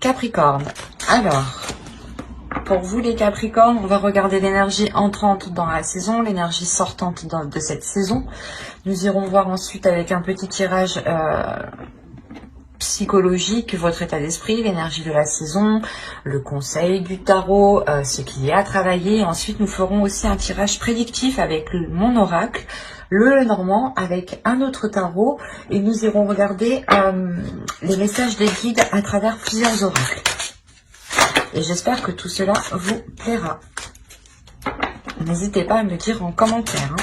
Capricorne. Alors, pour vous les Capricornes, on va regarder l'énergie entrante dans la saison, l'énergie sortante de cette saison. Nous irons voir ensuite avec un petit tirage psychologique, votre état d'esprit, l'énergie de la saison, le conseil du tarot, ce qu'il y a à travailler. Ensuite, nous ferons aussi un tirage prédictif avec mon oracle, le Lenormand, avec un autre tarot. Et nous irons regarder les messages des guides à travers plusieurs oracles. Et j'espère que tout cela vous plaira. N'hésitez pas à me dire en commentaire.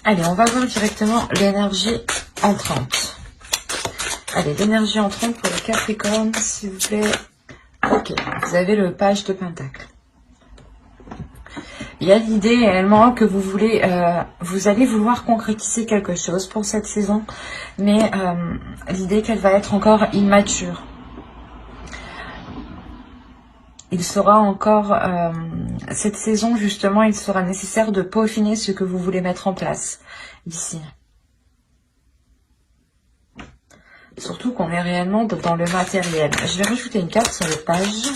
Allez, on va voir directement l'énergie entrante. Allez, l'énergie entrante pour le Capricorne, s'il vous plaît. Ok, vous avez le page de Pentacle. Il y a l'idée réellement que vous voulez, vous allez vouloir concrétiser quelque chose pour cette saison, mais l'idée qu'elle va être encore immature. Il sera encore, cette saison justement, il sera nécessaire de peaufiner ce que vous voulez mettre en place ici. Surtout qu'on est réellement dans le matériel. Je vais rajouter une carte sur les pages.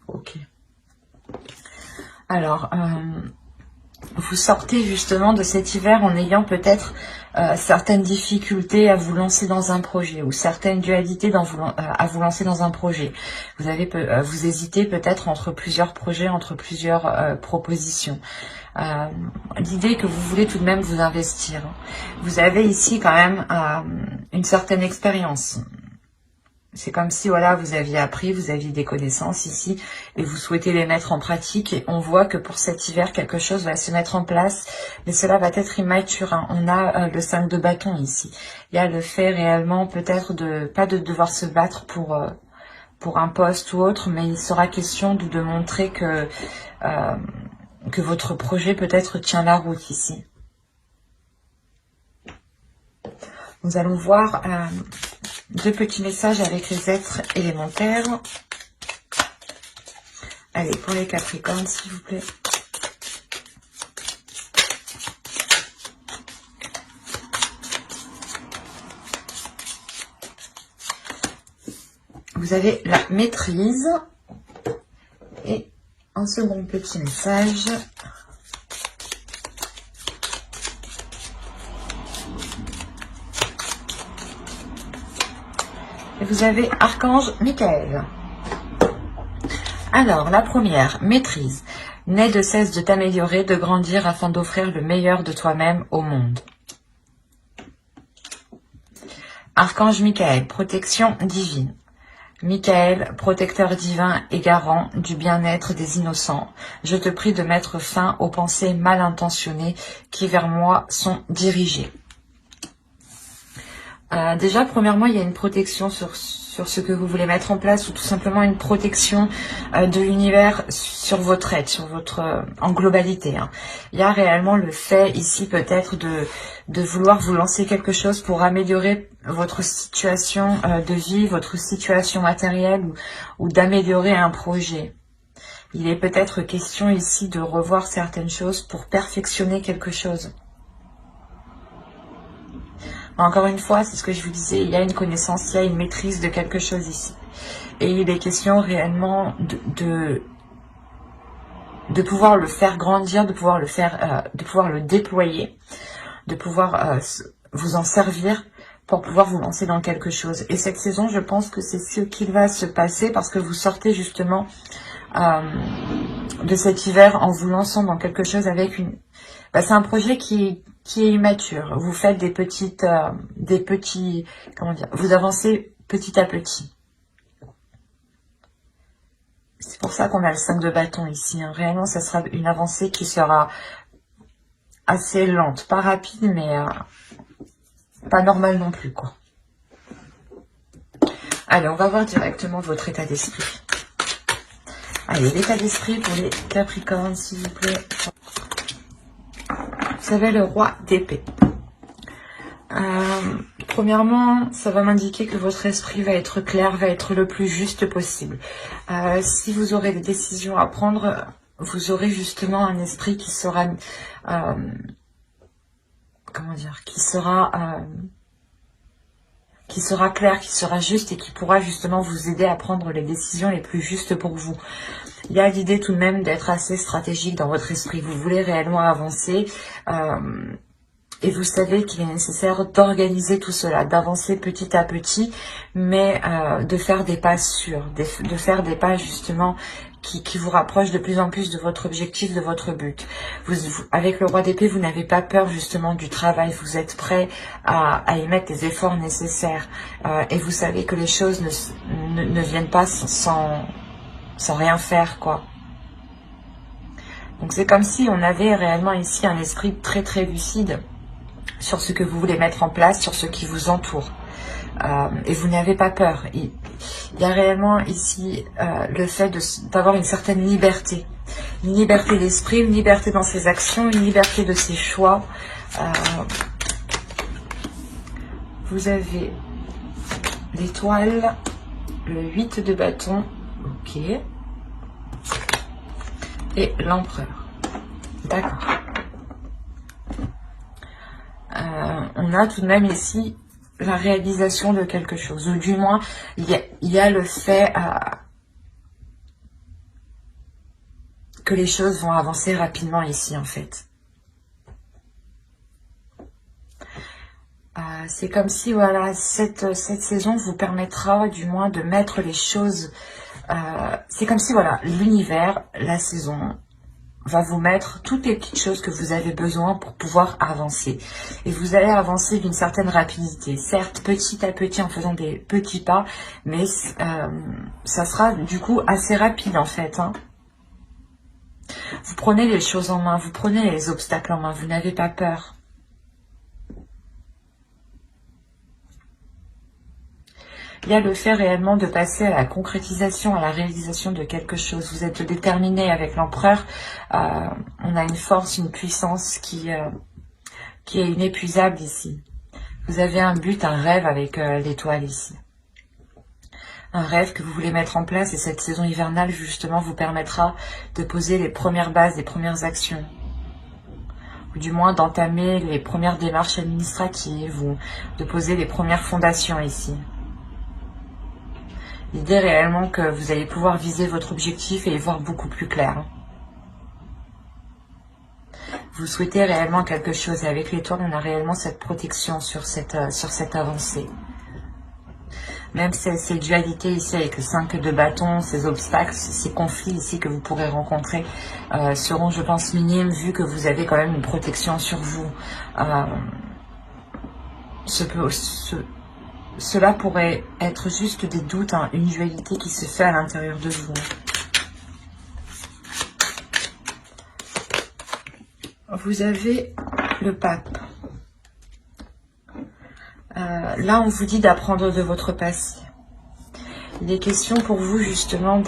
Ok. Alors, vous sortez justement de cet hiver en ayant peut-être certaines difficultés à vous lancer dans un projet ou certaines dualités à vous lancer dans un projet. Vous avez vous hésitez peut-être entre plusieurs projets, entre plusieurs propositions. L'idée que vous voulez tout de même vous investir. Vous avez ici quand même une certaine expérience. C'est comme si voilà, vous aviez appris, vous aviez des connaissances ici et vous souhaitez les mettre en pratique. Et on voit que pour cet hiver, quelque chose va se mettre en place, mais cela va être immature. Hein. On a le 5 de bâton ici. Il y a le fait réellement peut-être pas de devoir se battre pour un poste ou autre, mais il sera question de montrer que votre projet peut-être tient la route ici. Nous allons voir deux petits messages avec les êtres élémentaires. Allez, pour les Capricornes, s'il vous plaît. Vous avez la maîtrise. Et un second petit message. Et vous avez Archange Michael. Alors, la première, maîtrise. N'aie de cesse de t'améliorer, de grandir afin d'offrir le meilleur de toi-même au monde. Archange Michael, protection divine. Michael, protecteur divin et garant du bien-être des innocents, je te prie de mettre fin aux pensées mal intentionnées qui vers moi sont dirigées. Déjà, premièrement, il y a une protection sur ce que vous voulez mettre en place ou tout simplement une protection de l'univers sur votre aide, sur votre en globalité. Hein. Il y a réellement le fait ici peut-être de vouloir vous lancer quelque chose pour améliorer votre situation de vie, votre situation matérielle ou d'améliorer un projet. Il est peut-être question ici de revoir certaines choses pour perfectionner quelque chose. Encore une fois, c'est ce que je vous disais, il y a une connaissance, il y a une maîtrise de quelque chose ici. Et il est question réellement de pouvoir le faire grandir, de pouvoir le déployer, de pouvoir vous en servir pour pouvoir vous lancer dans quelque chose. Et cette saison, je pense que c'est ce qu'il va se passer parce que vous sortez justement de cet hiver en vous lançant dans quelque chose avec une... c'est un projet qui est immature. Vous faites des petits, comment dire, vous avancez petit à petit. C'est pour ça qu'on a le 5 de bâton ici. Hein. Réellement, ça sera une avancée qui sera assez lente. Pas rapide, mais pas normale non plus, quoi. Allez, on va voir directement votre état d'esprit. Allez, l'état d'esprit pour les Capricornes, s'il vous plaît. Vous avez le roi d'épée. Premièrement, ça va m'indiquer que votre esprit va être clair, va être le plus juste possible. Si vous aurez des décisions à prendre, vous aurez justement un esprit qui sera, comment dire, qui sera clair, qui sera juste et qui pourra justement vous aider à prendre les décisions les plus justes pour vous. Il y a l'idée tout de même d'être assez stratégique dans votre esprit. Vous voulez réellement avancer et vous savez qu'il est nécessaire d'organiser tout cela, d'avancer petit à petit, mais de faire des pas sûrs, de faire des pas justement qui vous rapprochent de plus en plus de votre objectif, de votre but. Avec le roi d'épée, vous n'avez pas peur justement du travail, vous êtes prêt à y mettre les efforts nécessaires et vous savez que les choses ne viennent pas sans rien faire, quoi. Donc c'est comme si on avait réellement ici un esprit très très lucide sur ce que vous voulez mettre en place, sur ce qui vous entoure. Et vous n'avez pas peur. Il y a réellement ici le fait d'avoir une certaine liberté. Une liberté d'esprit, une liberté dans ses actions, une liberté de ses choix. Vous avez l'étoile, le 8 de bâton, ok. Et l'empereur. D'accord. On a tout de même ici la réalisation de quelque chose, ou du moins il y a le fait que les choses vont avancer rapidement ici en fait. C'est comme si voilà cette saison vous permettra du moins de mettre les choses, c'est comme si voilà l'univers, la saison va vous mettre toutes les petites choses que vous avez besoin pour pouvoir avancer. Et vous allez avancer d'une certaine rapidité. Certes, petit à petit, en faisant des petits pas, mais ça sera du coup assez rapide en fait. Hein. Vous prenez les choses en main, vous prenez les obstacles en main, vous n'avez pas peur. Il y a le fait réellement de passer à la concrétisation, à la réalisation de quelque chose. Vous êtes déterminé avec l'empereur. On a une force, une puissance qui est inépuisable ici. Vous avez un but, un rêve avec l'étoile ici. Un rêve que vous voulez mettre en place et cette saison hivernale justement vous permettra de poser les premières bases, les premières actions. Ou du moins d'entamer les premières démarches administratives ou de poser les premières fondations ici. L'idée réellement que vous allez pouvoir viser votre objectif et y voir beaucoup plus clair. Vous souhaitez réellement quelque chose et avec l'étoile, on a réellement cette protection sur cette avancée. Même ces dualités ici avec le 5 de bâton, ces obstacles, ces conflits ici que vous pourrez rencontrer seront, je pense, minimes vu que vous avez quand même une protection sur vous. Cela pourrait être juste des doutes, hein, une dualité qui se fait à l'intérieur de vous. Vous avez le pape. Là, on vous dit d'apprendre de votre passé. Il est question pour vous justement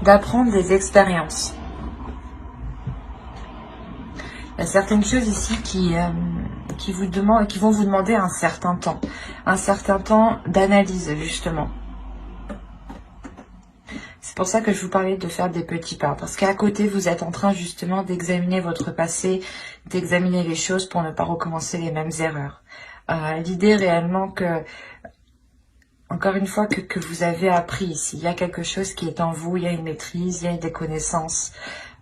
d'apprendre des expériences. Il y a certaines choses ici qui vont vous demander un certain temps d'analyse justement. C'est pour ça que je vous parlais de faire des petits pas, parce qu'à côté vous êtes en train justement d'examiner votre passé, d'examiner les choses pour ne pas recommencer les mêmes erreurs. L'idée réellement que, encore une fois, que vous avez appris ici, il y a quelque chose qui est en vous, il y a une maîtrise, il y a des connaissances,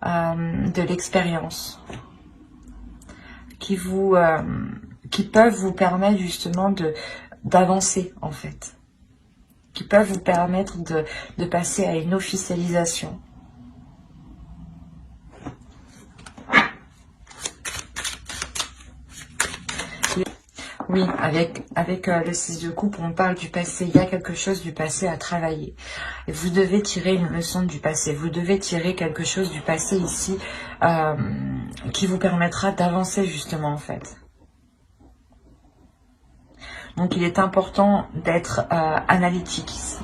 de l'expérience. Qui peuvent vous permettre justement d'avancer en fait, qui peuvent vous permettre de passer à une officialisation. Oui, avec le 6 de coupe, on parle du passé. Il y a quelque chose du passé à travailler. Et vous devez tirer une leçon du passé. Vous devez tirer quelque chose du passé ici qui vous permettra d'avancer justement en fait. Donc il est important d'être analytique ici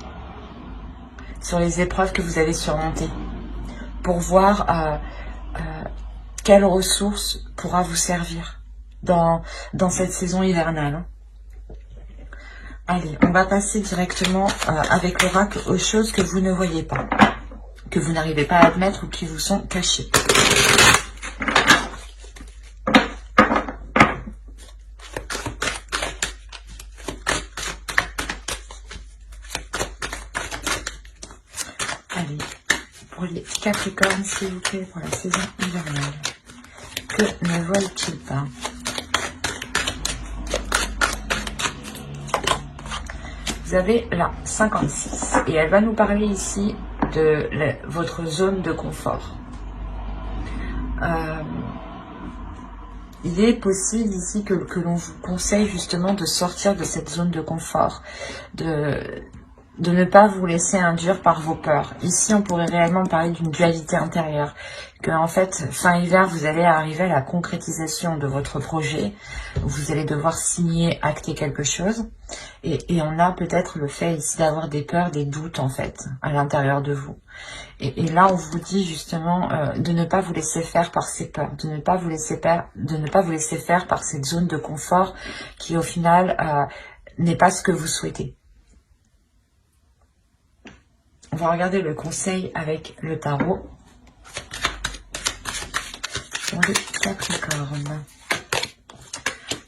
sur les épreuves que vous avez surmontées pour voir quelle ressource pourra vous servir dans cette saison hivernale. Allez, on va passer directement avec l'oracle aux choses que vous ne voyez pas, que vous n'arrivez pas à admettre ou qui vous sont cachées. Allez, pour les Capricornes, s'il vous plaît, pour la saison hivernale. Que ne voient-ils pas? Vous avez la 56 et elle va nous parler ici de votre zone de confort. Il est possible ici que l'on vous conseille justement de sortir de cette zone de confort, de ne pas vous laisser induire par vos peurs. Ici, on pourrait réellement parler d'une dualité intérieure, que en fait, fin hiver, vous allez arriver à la concrétisation de votre projet, vous allez devoir signer, acter quelque chose, et on a peut-être le fait ici d'avoir des peurs, des doutes en fait, à l'intérieur de vous. Et là, on vous dit justement de ne pas vous laisser faire par ces peurs, de ne pas vous laisser faire par cette zone de confort qui, au final, n'est pas ce que vous souhaitez. On va regarder le conseil avec le tarot pour les Capricornes.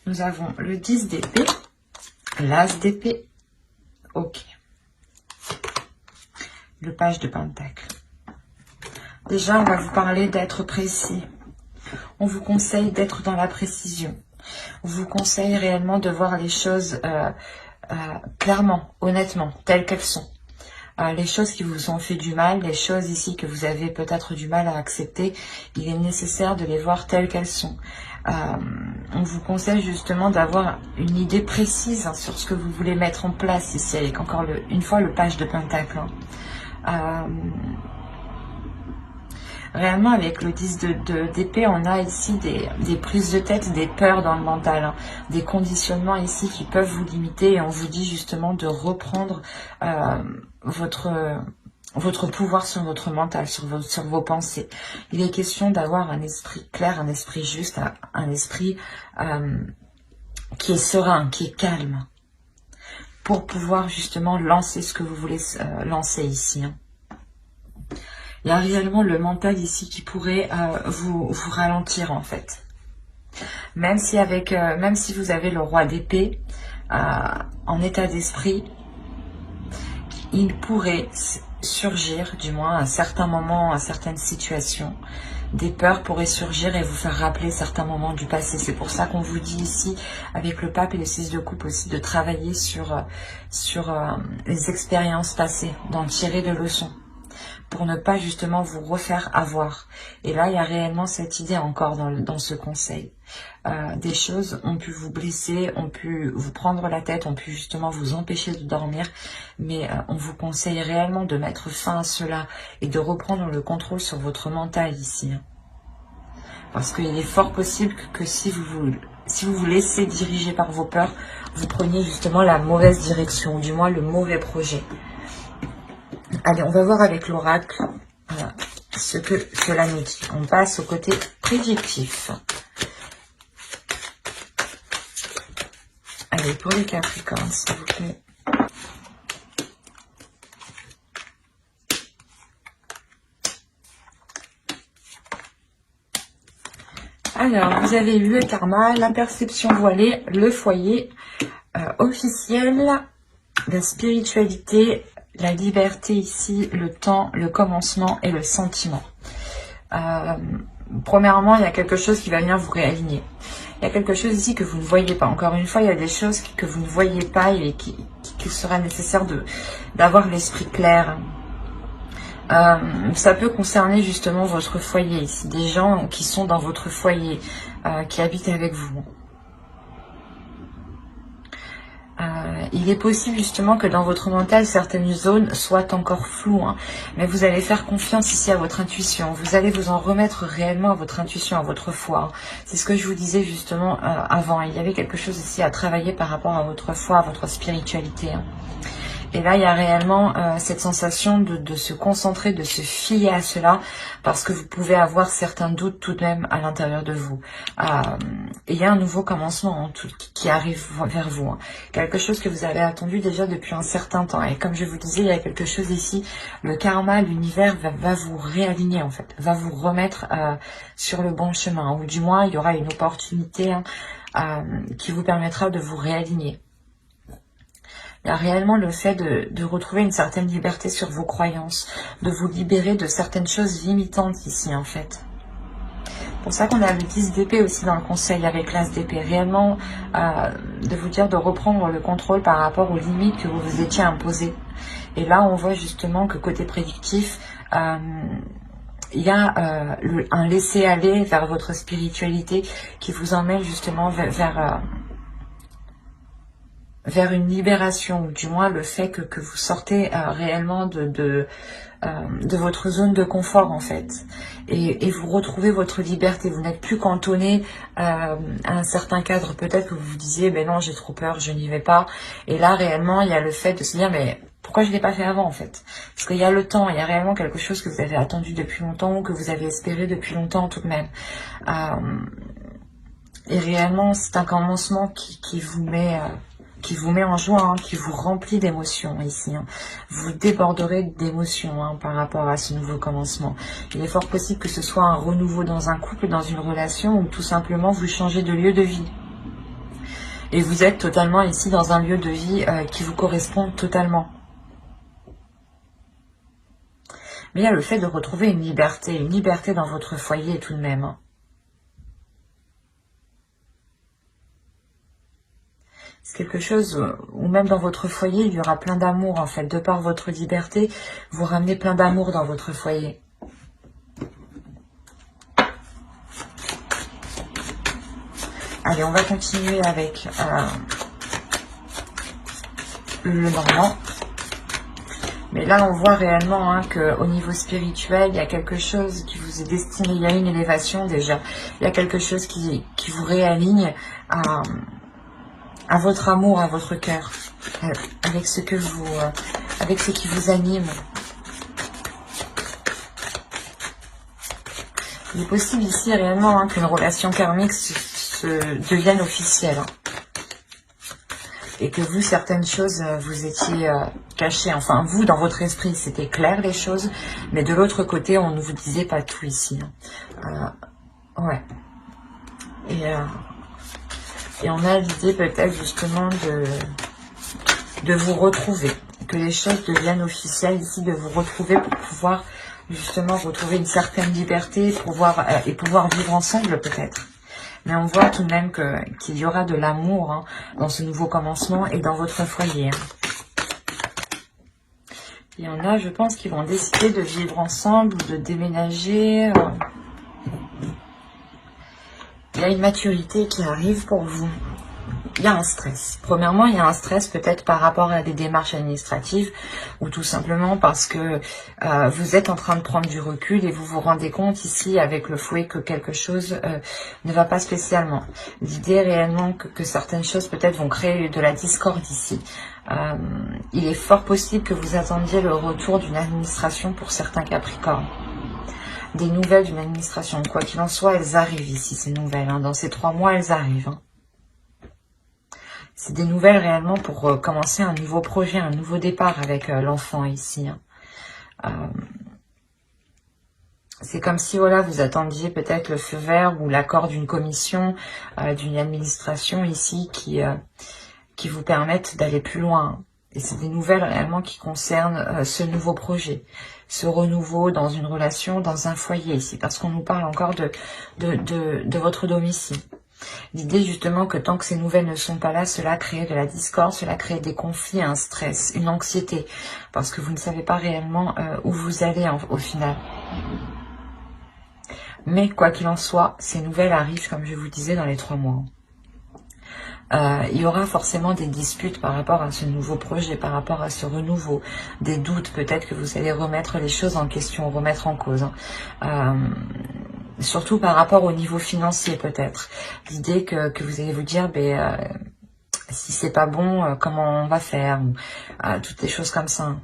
Nous avons le 10 d'épée, l'as d'épée, ok. Le page de pentacle. Déjà, on va vous parler d'être précis. On vous conseille d'être dans la précision. On vous conseille réellement de voir les choses clairement, honnêtement, telles qu'elles sont. Les choses qui vous ont fait du mal, les choses ici que vous avez peut-être du mal à accepter, il est nécessaire de les voir telles qu'elles sont. On vous conseille justement d'avoir une idée précise sur ce que vous voulez mettre en place ici, avec encore une fois le page de pentacle. Réellement, avec le 10 d'épée, on a ici des prises de tête, des peurs dans le mental, des conditionnements ici qui peuvent vous limiter, et on vous dit justement de reprendre votre pouvoir sur votre mental, sur vos pensées. Il est question d'avoir un esprit clair, un esprit juste, un esprit qui est serein, qui est calme, pour pouvoir justement lancer ce que vous voulez lancer ici. Il y a réellement le mental ici qui pourrait vous ralentir en fait. Même si vous avez le roi d'épée en état d'esprit, il pourrait surgir, du moins à certains moments, à certaines situations, des peurs pourraient surgir et vous faire rappeler certains moments du passé. C'est pour ça qu'on vous dit ici, avec le pape et le 6 de coupe aussi, de travailler sur les expériences passées, d'en tirer des leçons, pour ne pas justement vous refaire avoir. Et là, il y a réellement cette idée encore dans ce conseil. Des choses ont pu vous blesser, ont pu vous prendre la tête, ont pu justement vous empêcher de dormir, mais on vous conseille réellement de mettre fin à cela et de reprendre le contrôle sur votre mental ici. Parce qu'il est fort possible que si vous vous laissez diriger par vos peurs, vous preniez justement la mauvaise direction, ou du moins le mauvais projet. Allez, on va voir avec l'oracle ce que cela nous dit. On passe au côté prédictif. Allez, pour les Capricornes, s'il vous plaît. Alors, vous avez eu le karma, la perception voilée, le foyer officiel, la spiritualité, la liberté ici, le temps, le commencement et le sentiment. Premièrement, il y a quelque chose qui va venir vous réaligner. Il y a quelque chose ici que vous ne voyez pas. Encore une fois, il y a des choses que vous ne voyez pas et qu'il sera nécessaire d'avoir l'esprit clair. Ça peut concerner justement votre foyer ici. Des gens qui sont dans votre foyer, qui habitent avec vous. Il est possible justement que dans votre mental, certaines zones soient encore floues, hein, mais vous allez faire confiance ici à votre intuition. Vous allez vous en remettre réellement à votre intuition, à votre foi. Hein. C'est ce que je vous disais justement avant. Il y avait quelque chose ici à travailler par rapport à votre foi, à votre spiritualité. Hein. Et là, il y a réellement cette sensation de se concentrer, de se fier à cela, parce que vous pouvez avoir certains doutes tout de même à l'intérieur de vous. Et il y a un nouveau commencement qui arrive vers vous. Quelque chose que vous avez attendu déjà depuis un certain temps. Et comme je vous disais, il y a quelque chose ici, le karma, l'univers va vous réaligner en fait, va vous remettre sur le bon chemin. Ou du moins, il y aura une opportunité qui vous permettra de vous réaligner. Il y a réellement le fait de retrouver une certaine liberté sur vos croyances, de vous libérer de certaines choses limitantes ici en fait. C'est pour ça qu'on a le 10 d'épée aussi dans le conseil avec l'as d'épée. Réellement, de vous dire de reprendre le contrôle par rapport aux limites que vous vous étiez imposées. Et là, on voit justement que côté prédictif, il y a un laisser-aller vers votre spiritualité qui vous emmène justement vers une libération, ou du moins le fait que vous sortez réellement de votre zone de confort en fait, et vous retrouvez votre liberté. Vous n'êtes plus cantonné à un certain cadre. Peut-être que vous vous disiez, ben non, j'ai trop peur, je n'y vais pas. Et là réellement, il y a le fait de se dire, mais pourquoi je ne l'ai pas fait avant en fait? Parce qu'il y a le temps, il y a réellement quelque chose que vous avez attendu depuis longtemps, ou que vous avez espéré depuis longtemps tout de même. Et réellement, c'est un commencement qui vous met en joie, qui vous remplit d'émotions ici. Vous déborderez d'émotions par rapport à ce nouveau commencement. Il est fort possible que ce soit un renouveau dans un couple, dans une relation, ou tout simplement vous changez de lieu de vie. Et vous êtes totalement ici dans un lieu de vie qui vous correspond totalement. Mais il y a le fait de retrouver une liberté dans votre foyer tout de même. C'est quelque chose où même dans votre foyer, il y aura plein d'amour en fait. De par votre liberté, vous ramenez plein d'amour dans votre foyer. Allez, on va continuer avec le Normand. Mais là, on voit réellement qu'au niveau spirituel, il y a quelque chose qui vous est destiné. Il y a une élévation déjà. Il y a quelque chose qui vous réaligne à votre amour, à votre cœur, avec ce qui vous anime. Il est possible ici réellement qu'une relation karmique devienne officielle. Et que vous, certaines choses, vous étiez cachées. Enfin, vous, dans votre esprit, c'était clair les choses. Mais de l'autre côté, on ne vous disait pas tout ici. Ouais. Et on a l'idée peut-être justement de vous retrouver. Que les choses deviennent officielles ici, de vous retrouver pour pouvoir justement retrouver une certaine liberté et pouvoir vivre ensemble peut-être. Mais on voit tout de même qu'il y aura de l'amour dans ce nouveau commencement et dans votre foyer. Il y en a, je pense, qui vont décider de vivre ensemble ou de déménager. Il y a une maturité qui arrive pour vous. Il y a un stress. Premièrement, il y a un stress peut-être par rapport à des démarches administratives ou tout simplement parce que vous êtes en train de prendre du recul et vous vous rendez compte ici avec le fouet que quelque chose ne va pas spécialement. L'idée réellement que certaines choses peut-être vont créer de la discorde ici. Il est fort possible que vous attendiez le retour d'une administration pour certains Capricornes. Des nouvelles d'une administration. Quoi qu'il en soit, elles arrivent ici, ces nouvelles. Dans ces 3 mois, elles arrivent. C'est des nouvelles réellement pour commencer un nouveau projet, un nouveau départ avec l'enfant ici. C'est comme si voilà, vous attendiez peut-être le feu vert ou l'accord d'une commission, d'une administration ici qui vous permettent d'aller plus loin. Et c'est des nouvelles réellement qui concernent ce nouveau projet, ce renouveau dans une relation, dans un foyer ici, parce qu'on nous parle encore de votre domicile. L'idée justement que tant que ces nouvelles ne sont pas là, cela crée de la discorde, cela crée des conflits, un stress, une anxiété, parce que vous ne savez pas réellement où vous allez au final. Mais quoi qu'il en soit, ces nouvelles arrivent, comme je vous disais, dans les 3 mois. Il y aura forcément des disputes par rapport à ce nouveau projet, par rapport à ce renouveau, des doutes, peut-être que vous allez remettre les choses en question, remettre en cause. Surtout par rapport au niveau financier peut-être. L'idée que vous allez vous dire, Si c'est pas bon, comment on va faire, toutes les choses comme ça.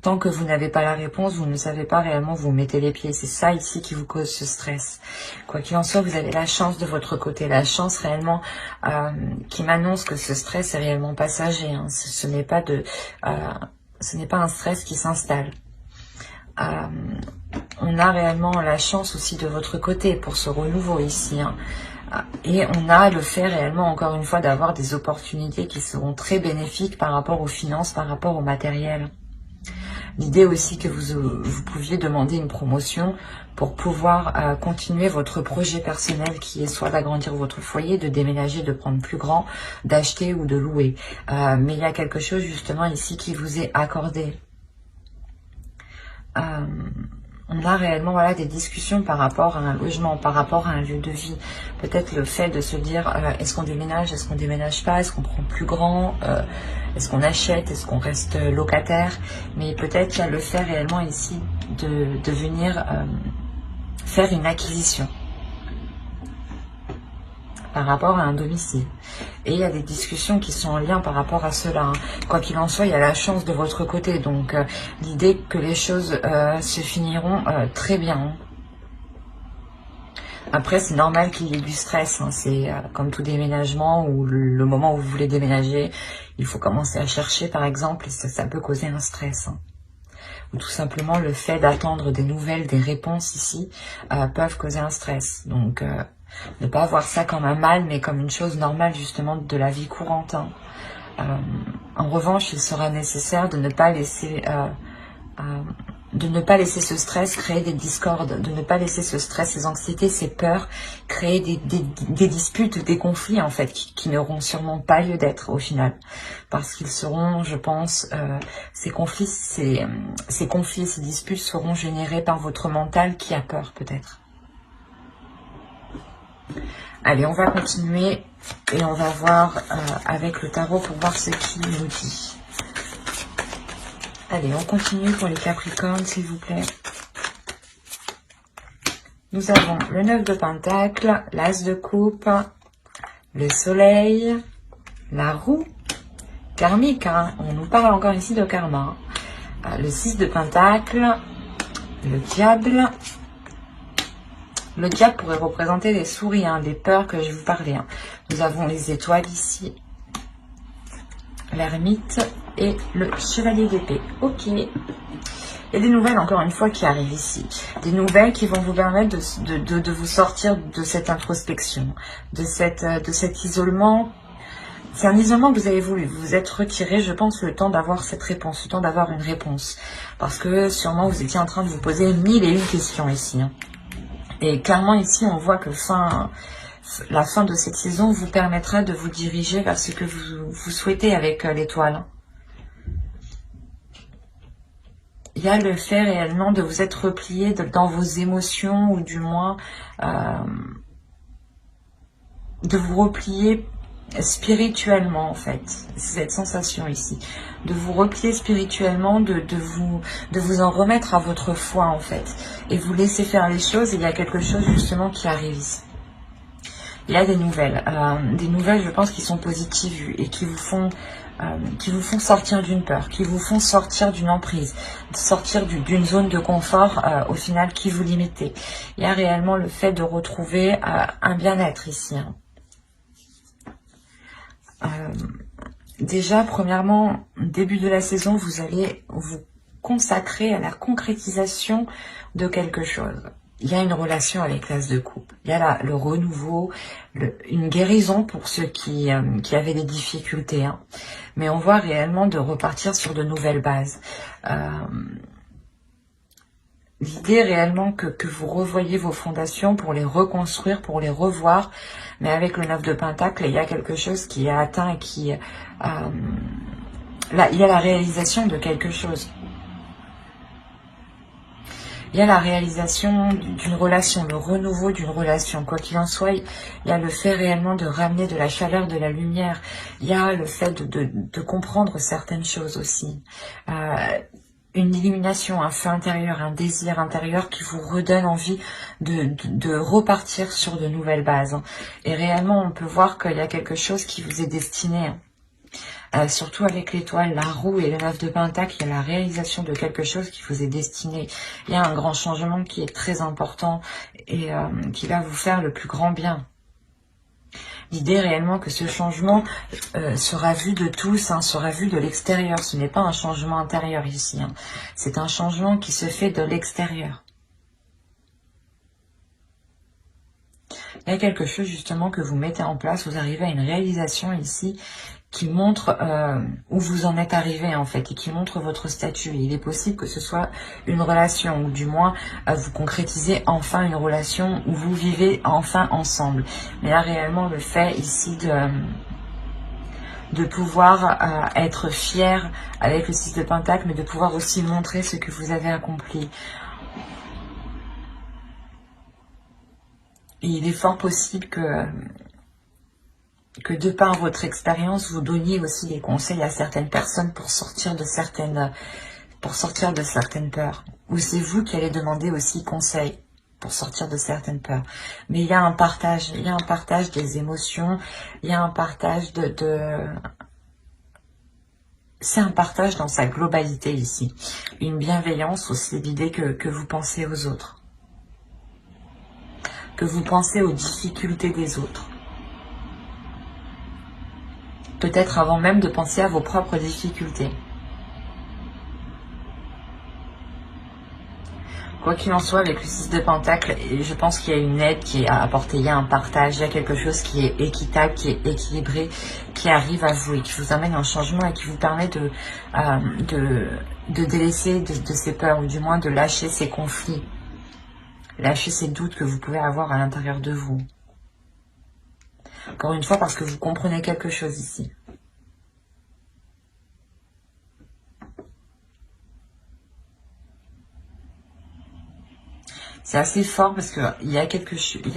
Tant que vous n'avez pas la réponse, vous ne savez pas réellement où vous mettez les pieds. C'est ça ici qui vous cause ce stress. Quoi qu'il en soit, vous avez la chance de votre côté. La chance réellement qui m'annonce que ce stress est réellement passager. Hein. Ce n'est pas un stress qui s'installe. On a réellement la chance aussi de votre côté pour ce renouveau ici. Hein. Et on a le fait réellement, encore une fois, d'avoir des opportunités qui seront très bénéfiques par rapport aux finances, par rapport au matériel. L'idée aussi que vous pouviez demander une promotion pour pouvoir continuer votre projet personnel qui est soit d'agrandir votre foyer, de déménager, de prendre plus grand, d'acheter ou de louer. Mais il y a quelque chose justement ici qui vous est accordé. On a réellement voilà, des discussions par rapport à un logement, par rapport à un lieu de vie. Peut-être le fait de se dire, est-ce qu'on déménage, est-ce qu'on déménage pas, est-ce qu'on prend plus grand, est-ce qu'on achète, est-ce qu'on reste locataire. Mais peut-être qu'il y a le fait réellement ici de venir faire une acquisition par rapport à un domicile. Et il y a des discussions qui sont en lien par rapport à cela. Hein. Quoi qu'il en soit, il y a la chance de votre côté. Donc, l'idée que les choses se finiront très bien. Hein. Après, c'est normal qu'il y ait du stress. Hein. C'est comme tout déménagement ou le moment où vous voulez déménager, il faut commencer à chercher, par exemple, et ça peut causer un stress. Hein. Ou tout simplement le fait d'attendre des nouvelles, des réponses ici, peuvent causer un stress. Donc, ne pas voir ça comme un mal, mais comme une chose normale justement de la vie courante. Hein. En revanche, il sera nécessaire de ne pas laisser ce stress créer des discordes, de ne pas laisser ce stress, ces anxiétés, ces peurs créer des disputes, des conflits en fait, qui n'auront sûrement pas lieu d'être au final, parce qu'ils seront, je pense, ces conflits, ces disputes seront générés par votre mental qui a peur peut-être. Allez, on va continuer et on va voir avec le tarot pour voir ce qu'il nous dit. Allez, on continue pour les Capricornes, s'il vous plaît. Nous avons le 9 de Pentacle, l'As de Coupe, le Soleil, la Roue, karmique, hein, on nous parle encore ici de karma. Hein. Le 6 de Pentacle, le Diable. Le diable pourrait représenter les souris, hein, des peurs que je vous parlais. Hein. Nous avons les étoiles ici, l'ermite et le chevalier d'épée. Ok. Il y a des nouvelles, encore une fois, qui arrivent ici. Des nouvelles qui vont vous permettre de vous sortir de cette introspection, de cet isolement. C'est un isolement que vous avez voulu. Vous vous êtes retiré, je pense, le temps d'avoir cette réponse, le temps d'avoir une réponse. Parce que sûrement, vous étiez en train de vous poser 1001 questions ici. Hein. Et clairement, ici, on voit que la fin de cette saison vous permettra de vous diriger vers ce que vous souhaitez avec l'étoile. Il y a le fait réellement de vous être replié dans vos émotions, ou du moins de vous replier spirituellement en fait. C'est cette sensation ici. De vous replier spirituellement, de vous en remettre à votre foi en fait. Et vous laisser faire les choses, et il y a quelque chose justement qui arrive ici. Il y a des nouvelles je pense qui sont positives et qui vous font sortir d'une peur, qui vous font sortir d'une emprise, sortir d'une zone de confort au final qui vous limitait. Il y a réellement le fait de retrouver un bien-être ici. Hein. Déjà, premièrement, début de la saison, vous allez vous consacrer à la concrétisation de quelque chose. Il y a une relation avec l'As de Coupe. Il y a là le renouveau, une guérison pour ceux qui avaient des difficultés. Hein. Mais on voit réellement de repartir sur de nouvelles bases. L'idée réellement que vous revoyez vos fondations pour les reconstruire, pour les revoir. Mais avec le 9 de Pentacle, il y a quelque chose qui est atteint et qui... là, il y a la réalisation de quelque chose. Il y a la réalisation d'une relation, le renouveau d'une relation. Quoi qu'il en soit, il y a le fait réellement de ramener de la chaleur, de la lumière. Il y a le fait de comprendre certaines choses aussi. Une illumination, un feu intérieur, un désir intérieur qui vous redonne envie de repartir sur de nouvelles bases. Et réellement, on peut voir qu'il y a quelque chose qui vous est destiné. surtout avec l'étoile, la roue et le 9 de Pentacle, il y a la réalisation de quelque chose qui vous est destiné. Il y a un grand changement qui est très important et qui va vous faire le plus grand bien. L'idée réellement que ce changement sera vu de tous, hein, sera vu de l'extérieur. Ce n'est pas un changement intérieur ici. Hein. C'est un changement qui se fait de l'extérieur. Il y a quelque chose justement que vous mettez en place. Vous arrivez à une réalisation ici qui montre où vous en êtes arrivé en fait et qui montre votre statut. Il est possible que ce soit une relation ou du moins vous concrétisez enfin une relation où vous vivez enfin ensemble. Mais là réellement le fait ici de pouvoir être fier avec le 6 de Pentacle, mais de pouvoir aussi montrer ce que vous avez accompli. Et il est fort possible que de par votre expérience, vous donniez aussi des conseils à certaines personnes pour sortir de certaines peurs. Ou c'est vous qui allez demander aussi conseil pour sortir de certaines peurs. Mais il y a un partage des émotions, il y a un partage c'est un partage dans sa globalité ici. Une bienveillance aussi, l'idée que vous pensez aux autres. Que vous pensez aux difficultés des autres. Peut-être avant même de penser à vos propres difficultés. Quoi qu'il en soit, avec le 6 de Pentacle, je pense qu'il y a une aide qui est apportée, il y a un partage, il y a quelque chose qui est équitable, qui est équilibré, qui arrive à vous et qui vous amène un changement et qui vous permet de délaisser de ces peurs, ou du moins de lâcher ces conflits, lâcher ces doutes que vous pouvez avoir à l'intérieur de vous. Encore une fois, parce que vous comprenez quelque chose ici. C'est assez fort parce qu'il y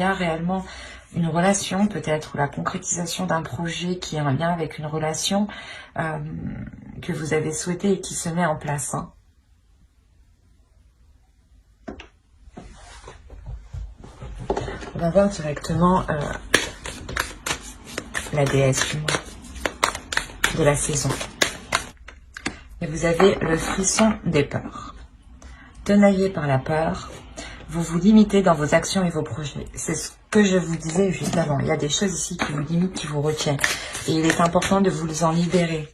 a réellement une relation peut-être, ou la concrétisation d'un projet qui est en lien avec une relation que vous avez souhaité et qui se met en place. Hein. On va voir directement la déesse du mois, de la saison. Et vous avez le frisson des peurs. Tenaillé par la peur, vous vous limitez dans vos actions et vos projets. C'est ce que je vous disais juste avant. Il y a des choses ici qui vous limitent, qui vous retiennent. Et il est important de vous en libérer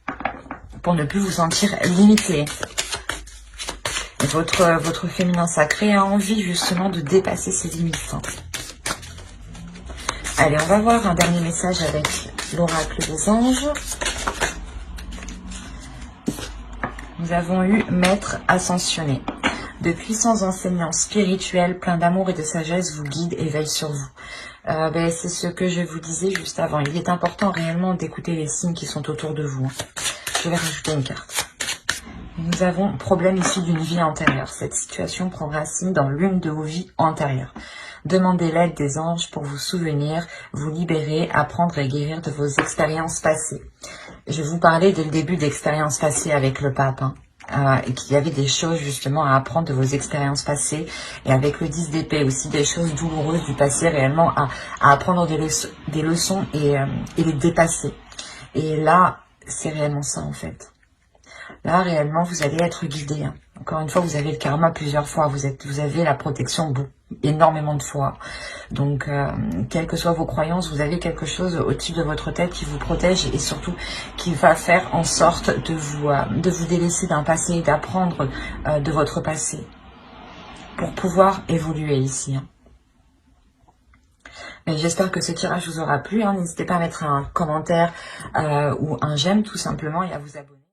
pour ne plus vous sentir limité. Et votre féminin sacré a envie justement de dépasser ses limites. Allez, on va voir un dernier message avec l'oracle des anges. Nous avons eu Maître ascensionné. De puissants enseignants spirituels, pleins d'amour et de sagesse, vous guident et veillent sur vous. C'est ce que je vous disais juste avant. Il est important réellement d'écouter les signes qui sont autour de vous. Je vais rajouter une carte. Nous avons problème ici d'une vie antérieure. Cette situation prend racine dans l'une de vos vies antérieures. Demandez l'aide des anges pour vous souvenir, vous libérer, apprendre et guérir de vos expériences passées. Je vous parlais dès le début d'expériences passées avec le pape. Et qu'il y avait des choses justement à apprendre de vos expériences passées, et avec le 10 d'épée aussi des choses douloureuses du passé réellement à apprendre des leçons et les dépasser. Et là, c'est réellement ça en fait. Là, réellement, vous allez être guidé. Hein. Encore une fois, vous avez le karma plusieurs fois. Vous avez la protection énormément de fois. Donc, quelles que soient vos croyances, vous avez quelque chose au-dessus de votre tête qui vous protège et surtout qui va faire en sorte de vous délaisser d'un passé et d'apprendre de votre passé pour pouvoir évoluer ici. Hein. J'espère que ce tirage vous aura plu. Hein. N'hésitez pas à mettre un commentaire ou un j'aime tout simplement et à vous abonner.